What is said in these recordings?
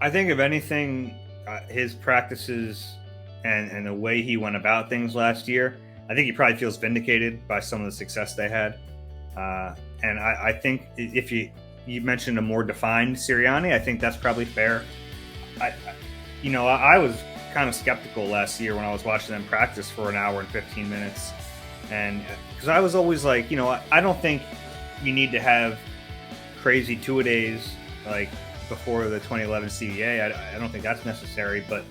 I think if anything, his practices and the way he went about things last year, I think he probably feels vindicated by some of the success they had. And I think if you mentioned a more defined Sirianni, I think that's probably fair. I was kind of skeptical last year when I was watching them practice for an hour and 15 minutes. And because I was always like, I don't think you need to have crazy two-a-days like before the 2011 CBA. I don't think that's necessary, but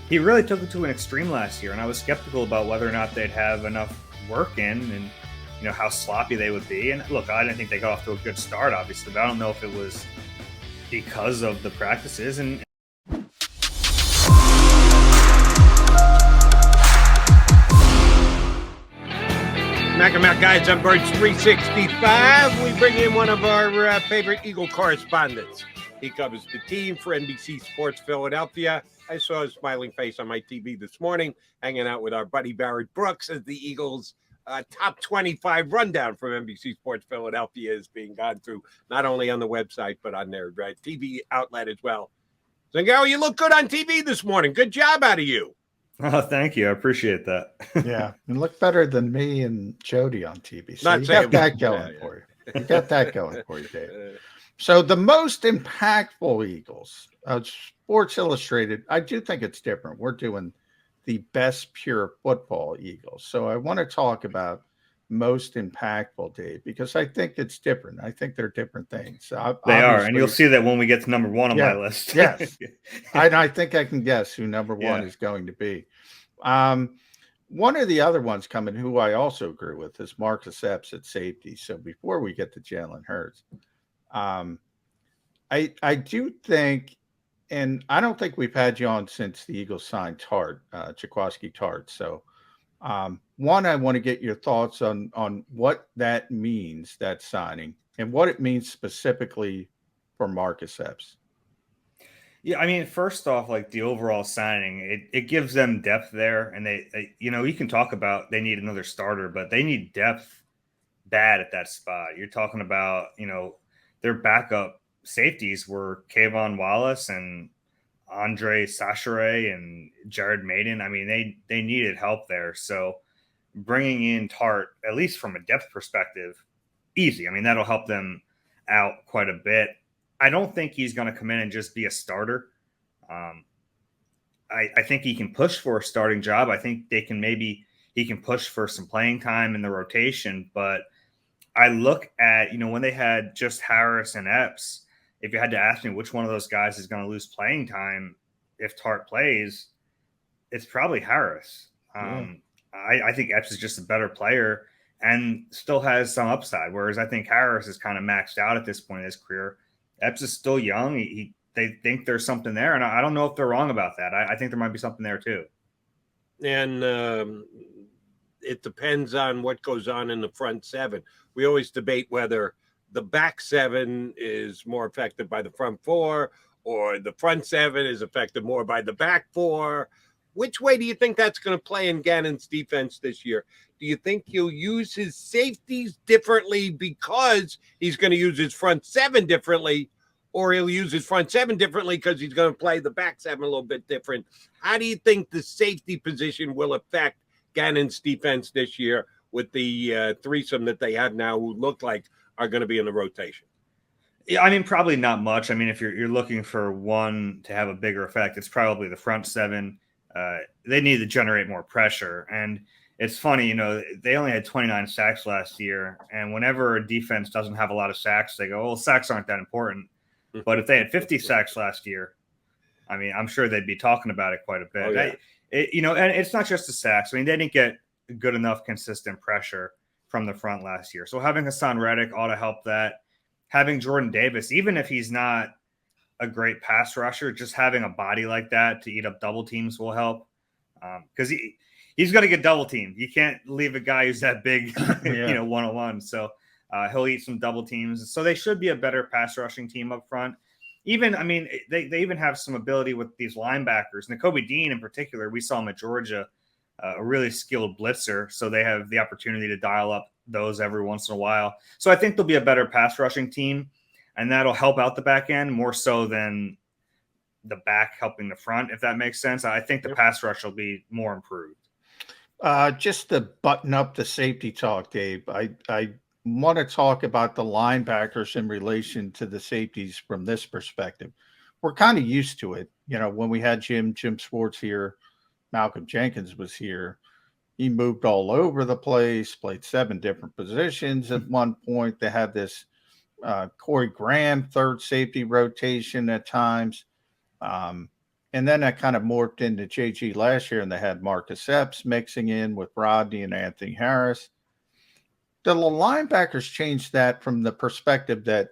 he really took it to an extreme last year, and I was skeptical about whether or not they'd have enough work in and how sloppy they would be. And look, I didn't think they got off to a good start, obviously, but I don't know if it was because of the practices. And Mac guys on Birds 365. We bring in one of our favorite Eagle correspondents. He covers the team for NBC Sports Philadelphia. I saw his smiling face on my TV this morning, hanging out with our buddy Barrett Brooks as the Eagles' top 25 rundown from NBC Sports Philadelphia is being gone through, not only on the website, but on their TV outlet as well. Zangaro, you look good on TV this morning. Good job out of you. Oh, thank you. I appreciate that. Yeah, you look better than me and Jody on TV. So Not you saying got that going for you. You got that going for you, Dave. So the most impactful Eagles, Sports Illustrated, I do think it's different. We're doing the best pure football Eagles. So I want to talk about most impactful, Dave, because I think it's different. I think they're different things. They are, and you'll see that when we get to number one on my list. Yes. I think I can guess who number one is going to be. One of the other ones coming, who I also agree with, is Marcus Epps at safety. So before we get to Jalen Hurts, I do think, and I don't think we've had you on since the Eagles signed Jaquiski Tartt. So one, I want to get your thoughts on what that means, that signing, and what it means specifically for Marcus Epps. Yeah, I mean, first off, like the overall signing, it gives them depth there. And they you can talk about they need another starter, but they need depth bad at that spot. You're talking about, their backup safeties were Kayvon Wallace and Andre Sachare and Jared Maiden. I mean, they needed help there. So bringing in Tartt, at least from a depth perspective, easy. I mean, that'll help them out quite a bit. I don't think he's going to come in and just be a starter. I think he can push for a starting job. I think he can push for some playing time in the rotation. But I look at, when they had just Harris and Epps, if you had to ask me which one of those guys is going to lose playing time if Tartt plays, it's probably Harris. I think Epps is just a better player and still has some upside, whereas I think Harris is kind of maxed out at this point in his career. Epps is still young. They think there's something there, and I don't know if they're wrong about that. I think there might be something there too. And it depends on what goes on in the front seven. We always debate whether the back seven is more affected by the front four or the front seven is affected more by the back four. Which way do you think that's going to play in Gannon's defense this year? Do you think he'll use his safeties differently because he's going to use his front seven differently, or he'll use his front seven differently because he's going to play the back seven a little bit different? How do you think the safety position will affect Gannon's defense this year with the threesome that they have now who look like are going to be in the rotation? Yeah, I mean, probably not much. I mean, if you're looking for one to have a bigger effect, it's probably the front seven. They need to generate more pressure. And it's funny, they only had 29 sacks last year. And whenever a defense doesn't have a lot of sacks, they go, well, sacks aren't that important. But if they had 50 sacks last year, I mean, I'm sure they'd be talking about it quite a bit. Oh, yeah. And it's not just the sacks. I mean, they didn't get good enough consistent pressure from the front last year. So having Hassan Reddick ought to help that. Having Jordan Davis, even if he's not a great pass rusher, just having a body like that to eat up double teams will help. Because he's going to get double teamed. You can't leave a guy who's that big, one-on-one. So he'll eat some double teams. So they should be a better pass rushing team up front. Even, I mean, they even have some ability with these linebackers. Nakobe Dean in particular, we saw him at Georgia, a really skilled blitzer. So they have the opportunity to dial up those every once in a while. So I think they'll be a better pass rushing team, and that'll help out the back end more so than the back helping the front, if that makes sense. I think the pass rush will be more improved. Just to button up the safety talk, Dave, I want to talk about the linebackers in relation to the safeties from this perspective. We're kind of used to it. When we had Jim Sports here, Malcolm Jenkins was here. He moved all over the place, played 7 different positions at one point. They had this Corey Graham third safety rotation at times. And then that kind of morphed into JG last year, and they had Marcus Epps mixing in with Rodney and Anthony Harris. The linebackers changed that from the perspective that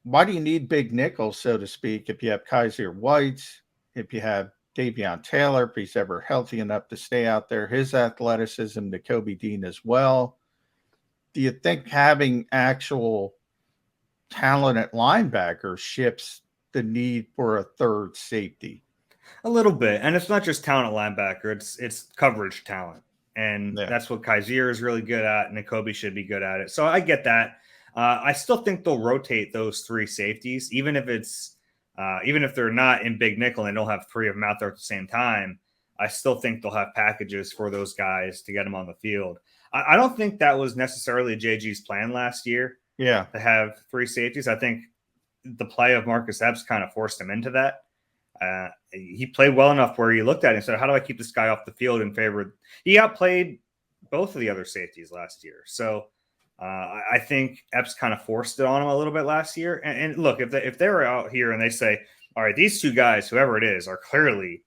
why do you need big nickels, so to speak, if you have Kaiser Whites, if you have Davion Taylor, if he's ever healthy enough to stay out there, his athleticism to Kobe Dean as well. Do you think having actual talent at linebacker shifts the need for a third safety? A little bit. And it's not just talent at linebacker, it's coverage talent. And that's what Kaiser is really good at, and Nakobe should be good at it. So I get that. I still think they'll rotate those 3 safeties, even if they're not in big nickel and they don't have 3 of them out there at the same time. I still think they'll have packages for those guys to get them on the field. I don't think that was necessarily JG's plan last year. Yeah, to have 3 safeties. I think the play of Marcus Epps kind of forced him into that. He played well enough where he looked at it and said, how do I keep this guy off the field in favor? He outplayed both of the other safeties last year. So I think Epps kind of forced it on him a little bit last year. And look, if they were out here and they say, all right, these 2 guys, whoever it is, are clearly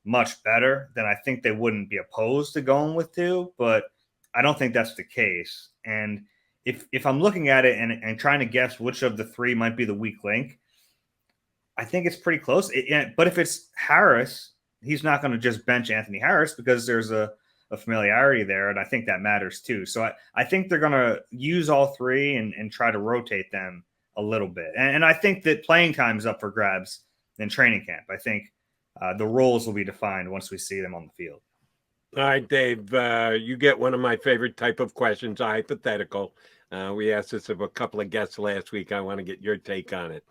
much better, then I think they wouldn't be opposed to going with 2. But I don't think that's the case. And if I'm looking at it and trying to guess which of the 3 might be the weak link, I think it's pretty close. But if it's Harris, he's not going to just bench Anthony Harris because there's a familiarity there, and I think that matters too. So I think they're going to use all 3 and try to rotate them a little bit. And I think that playing time is up for grabs in training camp. I think the roles will be defined once we see them on the field. All right, Dave, you get one of my favorite type of questions, a hypothetical. We asked this of a couple of guests last week. I want to get your take on it.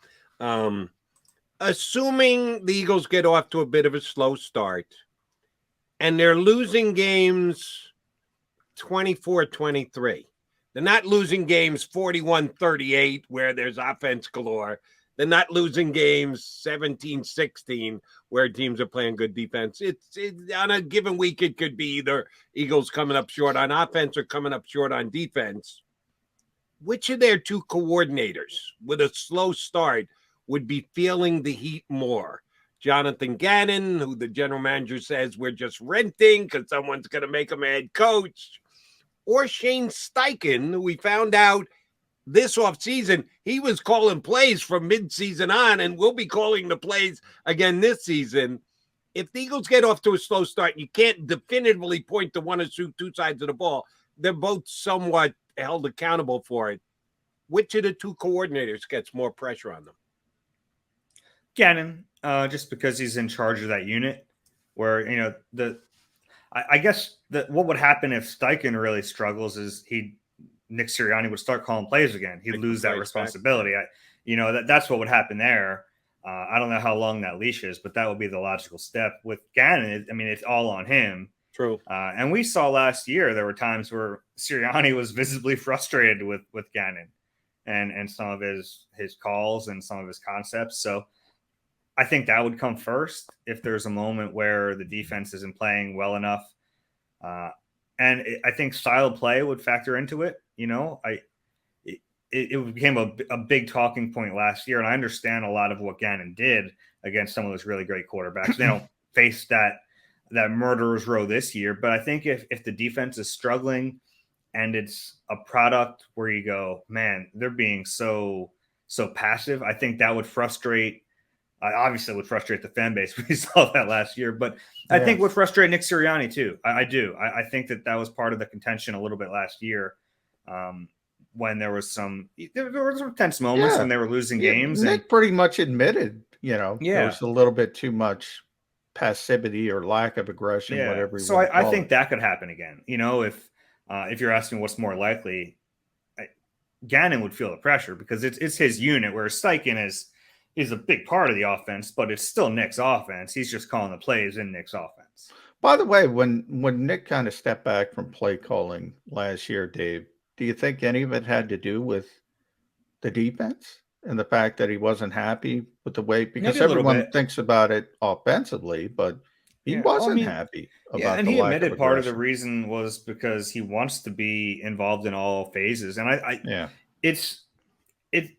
Assuming the Eagles get off to a bit of a slow start and they're losing games 24-23. They're not losing games 41-38 where there's offense galore. They're not losing games 17-16 where teams are playing good defense. It's on a given week, it could be either Eagles coming up short on offense or coming up short on defense. Which of their 2 coordinators with a slow start would be feeling the heat more? Jonathan Gannon, who the general manager says we're just renting because someone's going to make him a head coach, or Shane Steichen, who we found out this offseason, he was calling plays from midseason on and will be calling the plays again this season. If the Eagles get off to a slow start, you can't definitively point to one or 2 sides of the ball. They're both somewhat held accountable for it. Which of the 2 coordinators gets more pressure on them? Gannon, just because he's in charge of that unit where, I guess that what would happen if Steichen really struggles is Nick Sirianni would start calling plays again. He'd lose that responsibility. That's what would happen there. I don't know how long that leash is, but that would be the logical step. With Gannon, it's all on him. True. And we saw last year there were times where Sirianni was visibly frustrated with Gannon and some of his calls and some of his concepts. So I think that would come first if there's a moment where the defense isn't playing well enough. And I think style of play would factor into it. It became a big talking point last year, and I understand a lot of what Gannon did against some of those really great quarterbacks. They don't face that murderer's row this year, but I think if the defense is struggling and it's a product where you go, man, they're being so passive, I think that would frustrate. Obviously, would frustrate the fan base. We saw that last year, but I think would frustrate Nick Sirianni too. I do. I think that was part of the contention a little bit last year. When there were some tense moments when they were losing games. Nick pretty much admitted, there was a little bit too much passivity or lack of aggression, whatever. So I think that could happen again. If you're asking what's more likely, Gannon would feel the pressure because it's his unit, whereas Steichen is, is a big part of the offense, but it's still Nick's offense. He's just calling the plays in Nick's offense. By the way, when Nick kind of stepped back from play calling last year, Dave, do you think any of it had to do with the defense and the fact that he wasn't happy with the way, because Maybe a little everyone bit. thinks about it offensively, but he Yeah, well, I wasn't mean, happy yeah, about and the he lack of admitted part of the aggression. reason was because he wants to be involved in all phases. And Yeah. it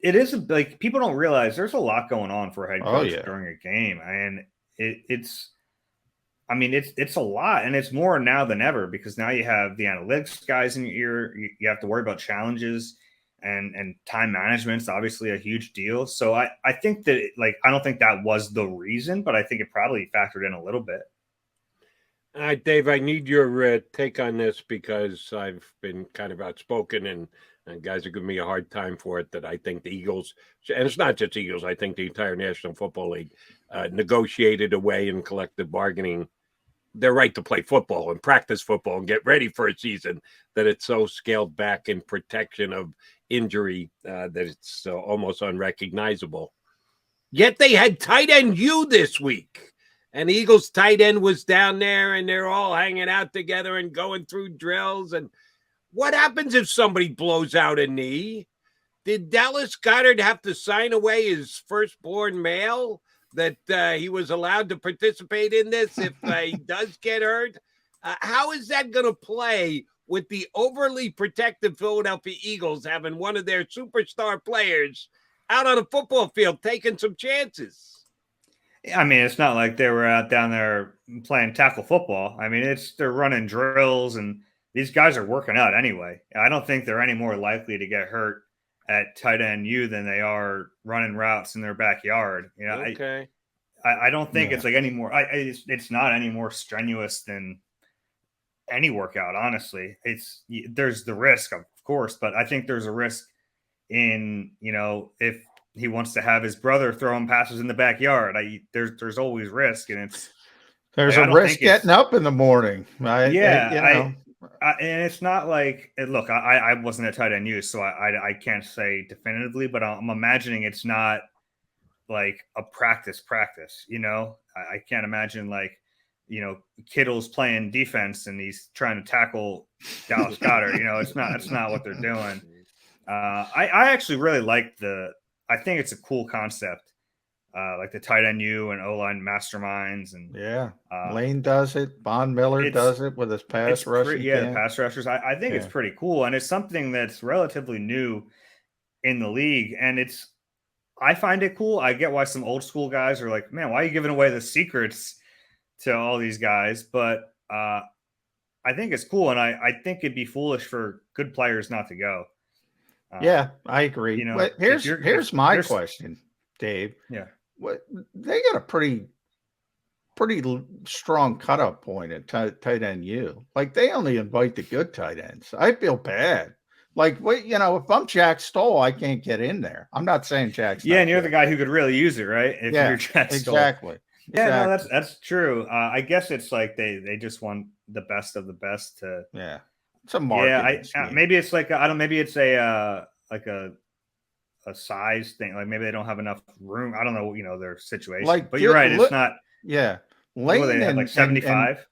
is like, people don't realize there's a lot going on for a head Oh coach yeah. during a game, and it's a lot, and it's more now than ever, because now you have the analytics guys in your ear. You have to worry about challenges, and time management's obviously a huge deal. So I think that, like, I don't think that was the reason, but I think it probably factored in a little bit. Dave, I need your take on this, because I've been kind of outspoken, and guys are giving me a hard time for it, that I think the Eagles, and it's not just Eagles, I think the entire National Football League negotiated away in collective bargaining their right to play football and practice football and get ready for a season, that it's so scaled back in protection of injury that it's almost unrecognizable. Yet they had tight end U this week, and the Eagles tight end was down there, and they're all hanging out together and going through drills. And what happens if somebody blows out a knee? Did Dallas Goedert have to sign away his firstborn male that he was allowed to participate in this if he does get hurt? How is that going to play with the overly protective Philadelphia Eagles having one of their superstar players out on a football field taking some chances? I mean, it's not like they were out down there playing tackle football. I mean, they're running drills, and these guys are working out anyway. I don't think they're any more likely to get hurt at tight end U than they are running routes in their backyard. You know, okay. I don't think it's like any more. It's not any more strenuous than any workout. Honestly, there's the risk, of course, but I think there's a risk in, if he wants to have his brother throw him passes in the backyard. There's always risk, and there's a risk getting up in the morning. And it's not like, look, I wasn't a tight end U, so I can't say definitively, but I'm imagining it's not like a practice. I can't imagine, like, Kittle's playing defense and he's trying to tackle Dallas Goedert. It's not what they're doing. I actually really like I think it's a cool concept. Like the tight end U and O-line masterminds, and Lane does it. Von Miller does it with his pass rushing. The pass rushers. I think it's pretty cool, and it's something that's relatively new in the league, and I find it cool. I get why some old school guys are like, man, why are you giving away the secrets to all these guys? But I think it's cool, and I think it'd be foolish for good players not to go. I agree. But here's my question, Dave. Yeah. They got a pretty strong cutoff point at tight end U. Like, they only invite the good tight ends. I feel bad. Like, if I'm Jack Stoll, I can't get in there. I'm not saying Jack's not and you're good. the guy who could really use it, right? If you're Jack Stoll. Exactly. Yeah, no, that's true. I guess it's like they just want the best of the best to. Yeah, it's a marketing scheme. Maybe it's like maybe it's a a size thing. Like, maybe they don't have enough room. I don't know, their situation. Like, but you're right. It's not. Yeah, Lane, they have like 75.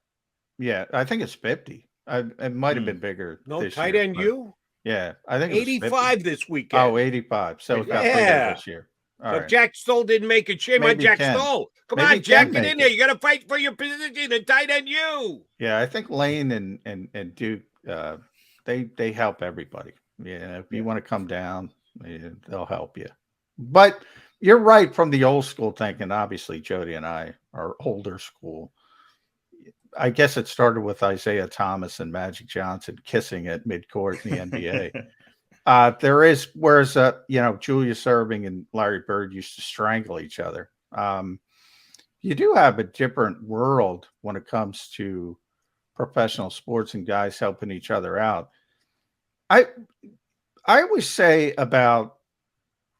Yeah, I think it's 50. It might have been bigger. No, tight end U. Yeah, I think 85 this weekend. Oh, 85. So it got bigger this year. All right. Jack Stoll didn't make it. Shame on Jack Stoll. Come on, Jack, get in there. You got to fight for your position in tight end U. Yeah, I think Lane and Duke, they help everybody. Yeah, if you want to come down, they'll help you. But you're right, from the old school thinking. Obviously, Jody and I are older school. I guess it started with Isaiah Thomas and Magic Johnson kissing at midcourt in the NBA. There is, whereas Julius Erving and Larry Bird used to strangle each other. You do have a different world when it comes to professional sports and guys helping each other out. I always say about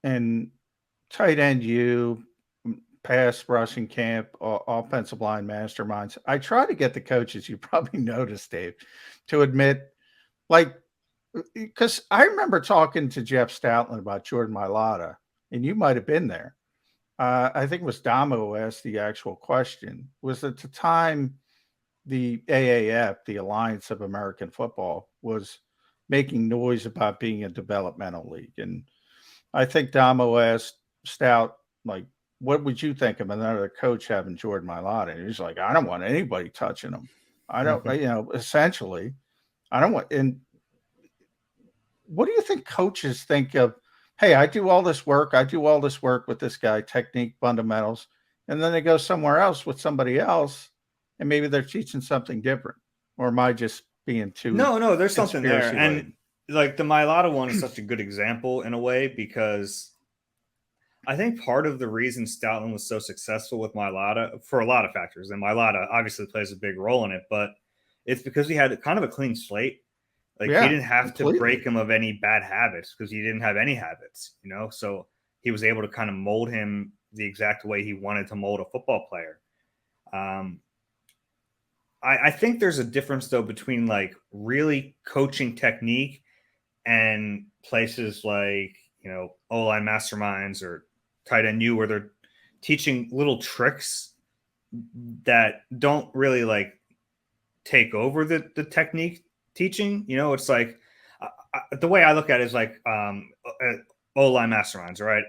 in tight end U, pass rushing camp, offensive line masterminds, I try to get the coaches, you probably noticed, Dave, to admit, like, because I remember talking to Jeff Stoutland about Jordan Mailata, and you might have been there. I think it was Damo who asked the actual question, was at the time the AAF, the Alliance of American Football, was making noise about being a developmental league. And I think Damo asked Stout, like, what would you think of another coach having Jordan Mailata? And he's like, I don't want anybody touching him. I don't, essentially, I don't want. And what do you think coaches think of? Hey, I do all this work. I do all this work with this guy, technique, fundamentals. And then they go somewhere else with somebody else, and maybe they're teaching something different. Or am I just being too? No, there's something there. conspiracy-laden? And like the Mailata one is such a good example in a way, because I think part of the reason Stoutland was so successful with Mailata, for a lot of factors, and Mailata obviously plays a big role in it, but it's because he had kind of a clean slate. Like, Yeah, he didn't have completely. to break him of any bad habits because he didn't have any habits, so he was able to kind of mold him the exact way he wanted to mold a football player. I think there's a difference, though, between like really coaching technique and places like, O-line masterminds or tight end U, where they're teaching little tricks that don't really like take over the technique teaching. It's like the way I look at it is like O-line masterminds, right?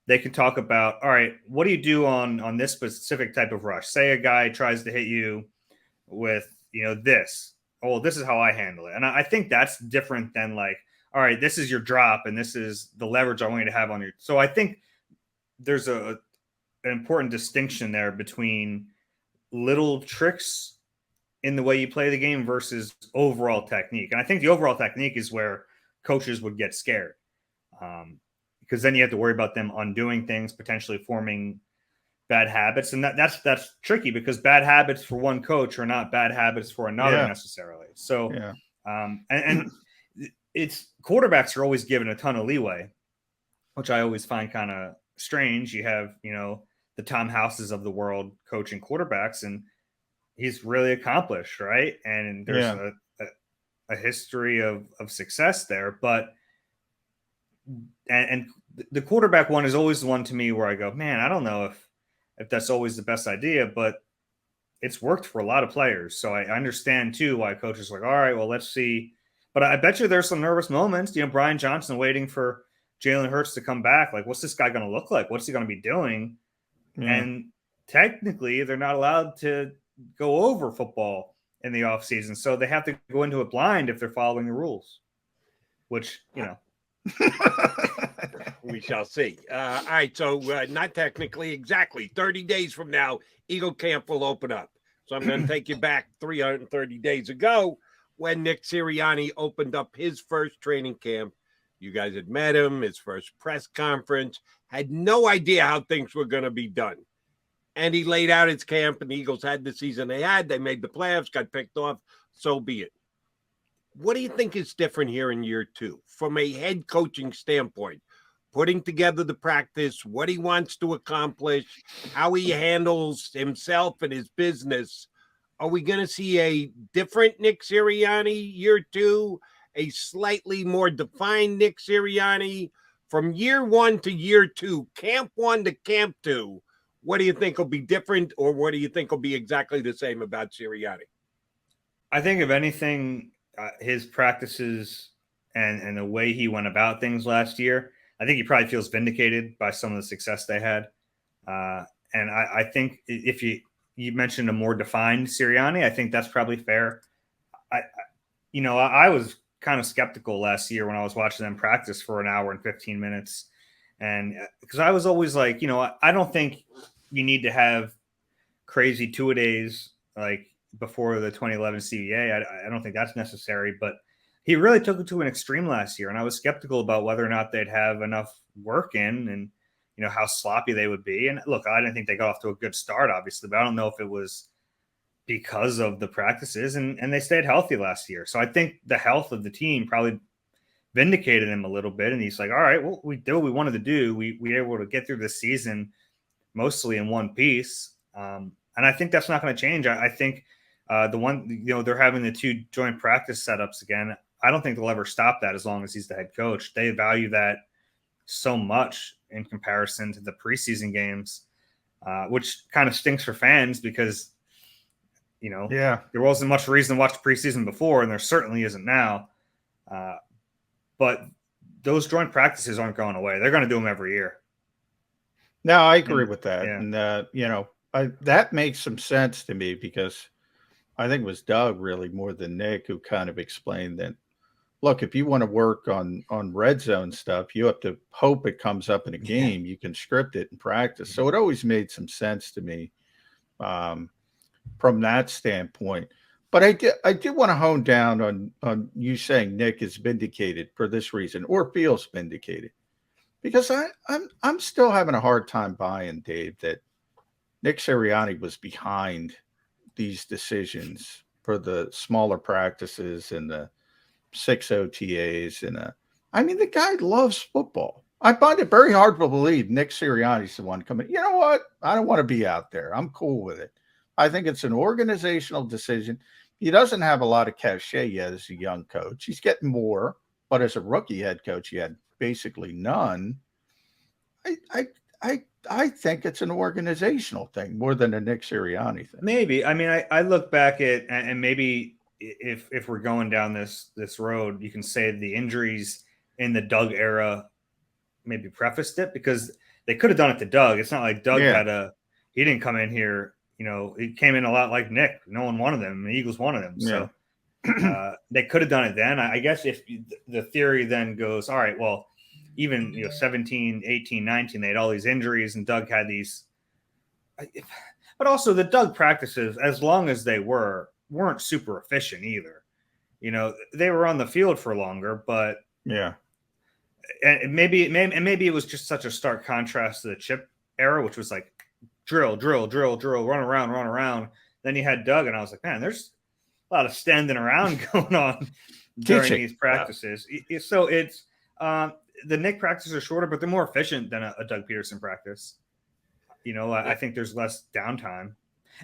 They can talk about, all right, what do you do on this specific type of rush? Say a guy tries to hit you with, this. Oh, this is how I handle it. And I think that's different than like, all right, this is your drop and this is the leverage I want you to have on your. So I think there's an important distinction there between little tricks in the way you play the game versus overall technique. And I think the overall technique is where coaches would get scared, because then you have to worry about them undoing things, potentially forming bad habits. And that's tricky, because bad habits for one coach are not bad habits for another necessarily. So, and it's quarterbacks are always given a ton of leeway, which I always find kind of strange. You have, the Tom Houses of the world coaching quarterbacks, and he's really accomplished, right? And there's a history of success there, but and the quarterback one is always the one to me where I go, man, I don't know if that's always the best idea, but it's worked for a lot of players. So I understand too why coaches are like, all right, well, let's see. But I bet you there's some nervous moments. Brian Johnson waiting for Jalen Hurts to come back. Like, what's this guy going to look like? What's he going to be doing? Yeah. And technically, they're not allowed to go over football in the offseason. So they have to go into it blind if they're following the rules, which, we shall see. All right. So not technically, exactly 30 days from now, Eagle Camp will open up. So I'm going to take you back 330 days ago when Nick Sirianni opened up his first training camp. You guys had met him, his first press conference, had no idea how things were going to be done. And he laid out his camp, and the Eagles had the season they had. They made the playoffs, got picked off. So be it. What do you think is different here in year two from a head coaching standpoint? Putting together the practice, what he wants to accomplish, how he handles himself and his business. Are we going to see a different Nick Sirianni year two, a slightly more defined Nick Sirianni from year one to year two, camp one to camp two? What do you think will be different, or what do you think will be exactly the same about Sirianni? I think, if anything, his practices and the way he went about things last year, I think he probably feels vindicated by some of the success they had. And I think if you mentioned a more defined Sirianni, I think that's probably fair. I was kind of skeptical last year when I was watching them practice for an hour and 15 minutes. And because I was always like, I don't think you need to have crazy two-a-days like before the 2011 CBA. I don't think that's necessary, but he really took it to an extreme last year. And I was skeptical about whether or not they'd have enough work in and, how sloppy they would be. And look, I didn't think they got off to a good start, obviously, but I don't know if it was because of the practices, and they stayed healthy last year. So I think the health of the team probably vindicated him a little bit. And he's like, all right, well, we did what we wanted to do. We were able to get through this season mostly in one piece. And I think that's not going to change. I think the one, they're having the two joint practice setups again. I don't think they'll ever stop that as long as he's the head coach. They value that so much in comparison to the preseason games, which kind of stinks for fans because, there wasn't much reason to watch the preseason before, and there certainly isn't now. But those joint practices aren't going away. They're going to do them every year. No, I agree with that. Yeah. And, that makes some sense to me because I think it was Doug really more than Nick who kind of explained that, look, if you want to work on red zone stuff, you have to hope it comes up in a game. You can script it and practice. So it always made some sense to me from that standpoint. But I do want to hone down on you saying Nick is vindicated for this reason or feels vindicated. Because I'm still having a hard time buying, Dave, that Nick Sirianni was behind these decisions for the smaller practices and the 6 OTAs. And the guy loves football. I find it very hard to believe Nick Sirianni's the one coming. You know what? I don't want to be out there. I'm cool with it. I think it's an organizational decision. He doesn't have a lot of cachet yet as a young coach. He's getting more, but as a rookie head coach, he had basically none. I think it's an organizational thing more than a Nick Sirianni thing. Maybe. I look back at, and maybe if we're going down this road, you can say the injuries in the Doug era maybe prefaced it because they could have done it to Doug. It's not like Doug he didn't come in here. He came in a lot like Nick. No one wanted him. The Eagles wanted him. So they could have done it then. I guess if the theory then goes, all right, well, even 17, 18, 19, they had all these injuries and Doug had these. But also the Doug practices, as long as they weren't super efficient either. They were on the field for longer, but and maybe it was just such a stark contrast to the Chip era, which was like drill, run around. Then you had Doug, and I was like, man, there's a lot of standing around going on during these practices. So it's the Nick practices are shorter, but they're more efficient than a Doug Peterson practice. I think there's less downtime.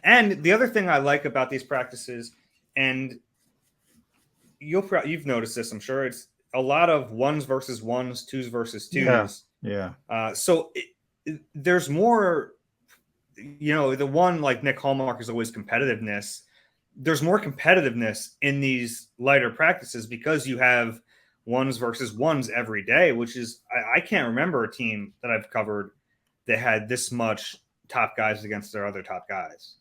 And the other thing I like about these practices, and you've noticed this, I'm sure, it's a lot of ones versus ones, twos versus twos. So there's more. The one like Nick hallmark is always competitiveness. There's more competitiveness in these lighter practices because you have ones versus ones every day, which is I can't remember a team that I've covered that had this much top guys against their other top guys.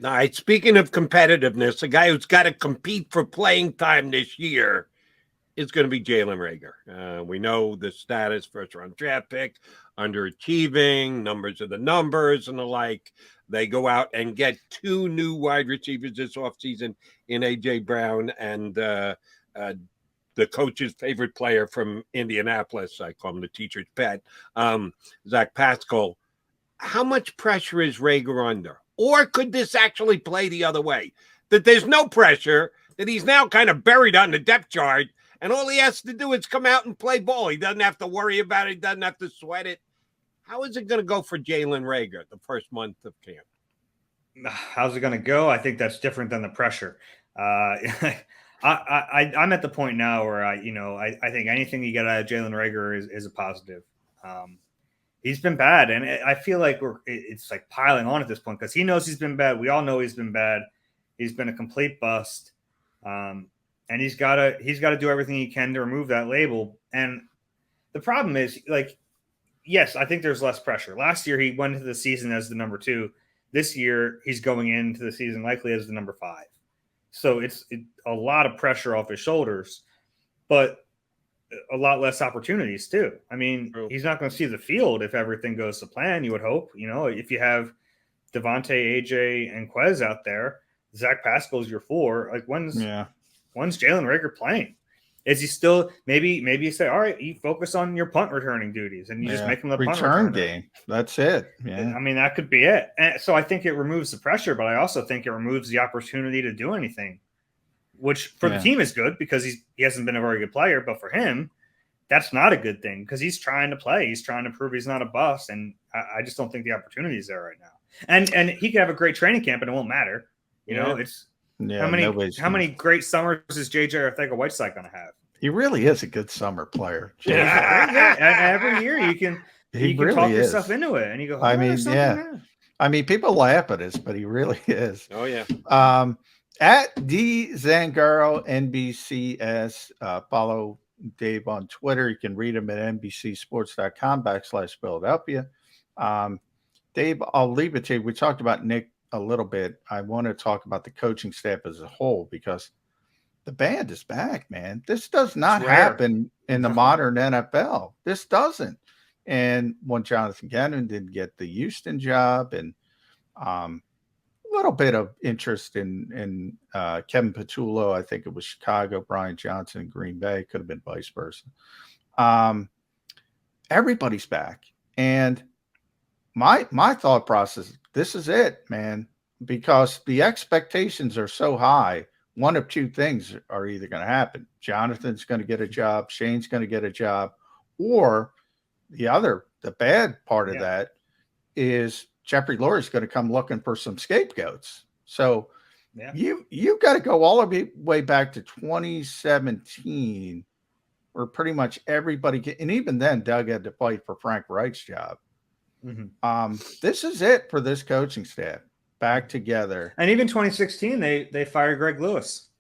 All right. Speaking of competitiveness, a guy who's got to compete for playing time this year is going to be Jalen Reagor. We know the status, first-round draft pick, underachieving, numbers are the numbers, and the like. They go out and get 2 new wide receivers this offseason in A.J. Brown and the coach's favorite player from Indianapolis. I call him the teacher's pet, Zach Pascal. How much pressure is Reagor under? Or could this actually play the other way? That there's no pressure, that he's now kind of buried on the depth chart, and all he has to do is come out and play ball. He doesn't have to worry about it. He doesn't have to sweat it. How is it going to go for Jalen Reagor the first month of camp? How's it going to go? I think that's different than the pressure. I'm at the point now where I think anything you get out of Jalen Reagor is a positive. He's been bad, and I feel like it's like piling on at this point because he knows he's been bad. We all know he's been bad. He's been a complete bust. And he's got to do everything he can to remove that label. And the problem is, like, yes, I think there's less pressure. Last year, he went into the season as the number 2. This year, he's going into the season likely as the number 5. So it's a lot of pressure off his shoulders, but a lot less opportunities too. He's not going to see the field if everything goes to plan, you would hope. If you have Devontae, AJ, and Quez out there, Zach Pascal's your 4. Like, when's Jalen Reagor playing? Is he still maybe you say, all right, you focus on your punt returning duties and you just make him the punt return game. That's it. Yeah. That could be it. And so I think it removes the pressure, but I also think it removes the opportunity to do anything, which for the team is good because he hasn't been a very good player, but for him, that's not a good thing because he's trying to play. He's trying to prove he's not a bust. And I just don't think the opportunity is there right now. And he could have a great training camp and it won't matter. How many great summers is JJ Arthega-Whiteside going to have? He really is a good summer player. Every year you can Really talk is. yourself into it, and you go, I "Oh, mean, there's something there." I mean, people laugh at us, but he really is. Oh, yeah. At D Zangaro NBCS, follow Dave on Twitter. You can read him at NBCSports.com/Philadelphia. Dave, I'll leave it to you. We talked about Nick a little bit. I want to talk about the coaching staff as a whole because the band is back, man. This does not happen in the modern NFL. This doesn't. And when Jonathan Gannon didn't get the Houston job, and a little bit of interest in Kevin Patullo, I think it was Chicago, Brian Johnson, Green Bay, could have been vice versa. Everybody's back. And my thought process, this is it, man, because the expectations are so high. One of two things are either going to happen. Jonathan's going to get a job, Shane's going to get a job, or the bad part of that is Jeffrey Lurie's going to come looking for some scapegoats. So you got to go all the way back to 2017, where pretty much everybody and even then Doug had to fight for Frank Reich's job. Mm-hmm. This is it for this coaching staff. Back together. And even 2016, they fired Greg Lewis.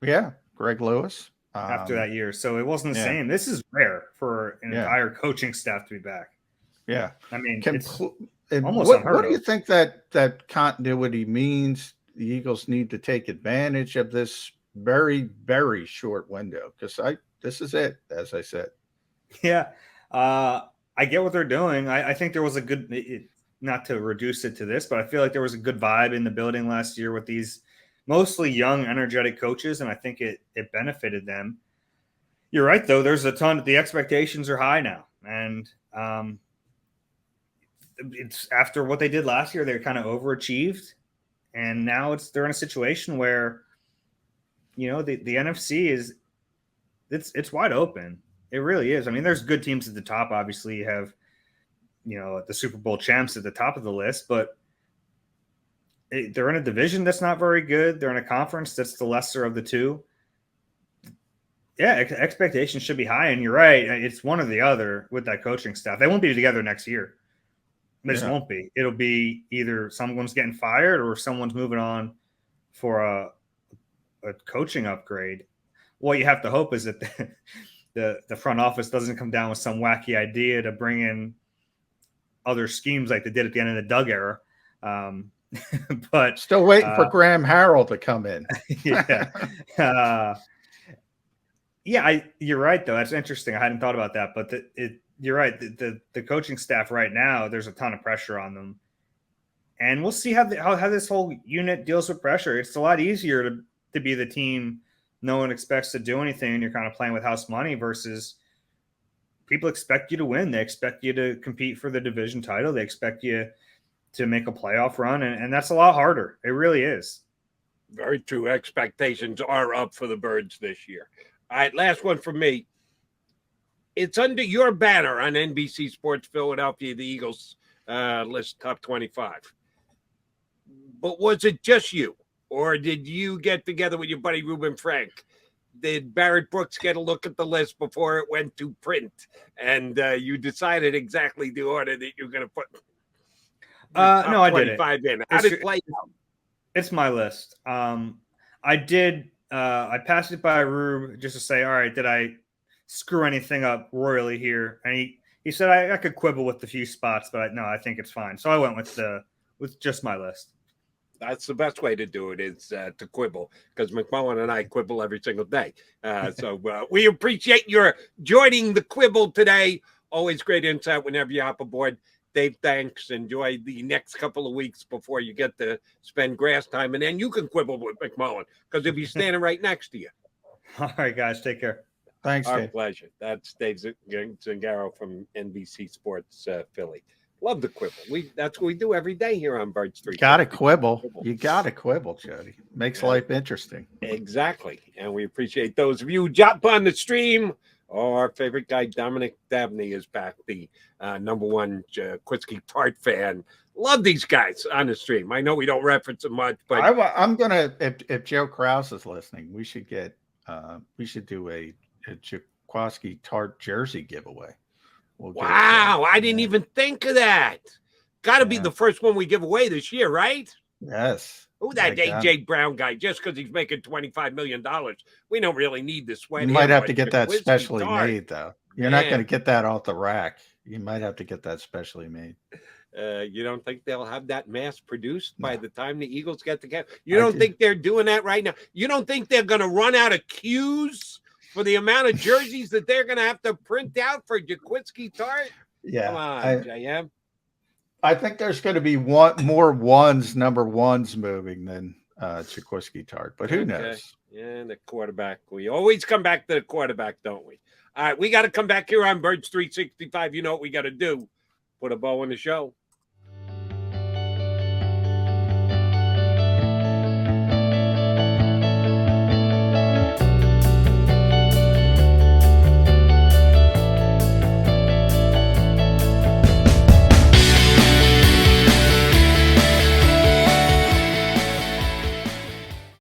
Yeah, Greg Lewis. After that year. So it wasn't the same. This is rare for an entire coaching staff to be back. Yeah. I mean, it's almost what do you think that continuity means? The Eagles need to take advantage of this very, very short window because this is it, as I said. Yeah. I get what they're doing. I think there was a good not to reduce it to this, but I feel like there was a good vibe in the building last year with these mostly young, energetic coaches, and I think it benefited them. You're right, though. There's a ton. The expectations are high now, and it's after what they did last year, they kind of overachieved, and now they're in a situation where, the NFC it's wide open. It really is. I mean, there's good teams at the top. Obviously, you have the Super Bowl champs at the top of the list, but they're in a division that's not very good. They're in a conference that's the lesser of the two. Yeah, expectations should be high, and you're right. It's one or the other with that coaching staff. They won't be together next year. This won't be. It'll be either someone's getting fired or someone's moving on for a coaching upgrade. What you have to hope is that the front office doesn't come down with some wacky idea to bring in other schemes like they did at the end of the Doug era. But still waiting for Graham Harrell to come in. You're right though. That's interesting. I hadn't thought about that, but you're right. The coaching staff right now, there's a ton of pressure on them, and we'll see how this whole unit deals with pressure. It's a lot easier to be the team no one expects to do anything, and you're kind of playing with house money versus people expect you to win. They expect you to compete for the division title. They expect you to make a playoff run, and that's a lot harder. It really is. Very true. Expectations are up for the Birds this year. All right, last one from me. It's under your banner on NBC Sports Philadelphia, the Eagles list top 25. But was it just you, or did you get together with your buddy Reuben Frank? Did Barrett Brooks get a look at the list before it went to print, and you decided exactly the order that you're going to put? No, I didn't. In. How did it play out? It's my list. I did. I passed it by Rube just to say, all right, did I screw anything up royally here? And he said I could quibble with a few spots, but no, I think it's fine. So I went with just my list. That's the best way to do it is to quibble, because McMullen and I quibble every single day. So we appreciate your joining the quibble today. Always great insight whenever you hop aboard. Dave, thanks. Enjoy the next couple of weeks before you get to spend grass time. And then you can quibble with McMullen because he'll be standing right next to you. All right, guys. Take care. Thanks, Our Dave. pleasure. That's Dave Zangaro from NBC Sports Philly. Love the quibble. That's what we do every day here on Birds 3. Got to quibble. You got to quibble, Jody. Makes life interesting. Exactly. And we appreciate those of you who jump on the stream. Our favorite guy, Dominic Dabney, is back, the number one Quitsky Tart fan. Love these guys on the stream. I know we don't reference them much, but I'm gonna. If Joe Krause is listening, we should do a Jaquaski Tart jersey giveaway. Wow, I didn't even think of that. Got to be Yeah. the first one we give away this year, right? Yes. Oh, that Like A.J. Brown guy, just because he's making $25 million. We don't really need the sweat. You might have to get that specially made, though. You're not going to get that off the rack. You might have to get that specially made. You don't think they'll have that mass produced by the time the Eagles get the cap? You I don't do. think they're doing that right now? You don't think they're going to run out of cues for the amount of jerseys that they're going to have to print out for Jaquaski Tart? Yeah. Come on, JM. I think there's going to be more number ones moving than Jaquaski Tart, but who knows? Yeah, the quarterback. We always come back to the quarterback, don't we? All right, we got to come back here on Birds 365. You know what we got to do? Put a bow on the show.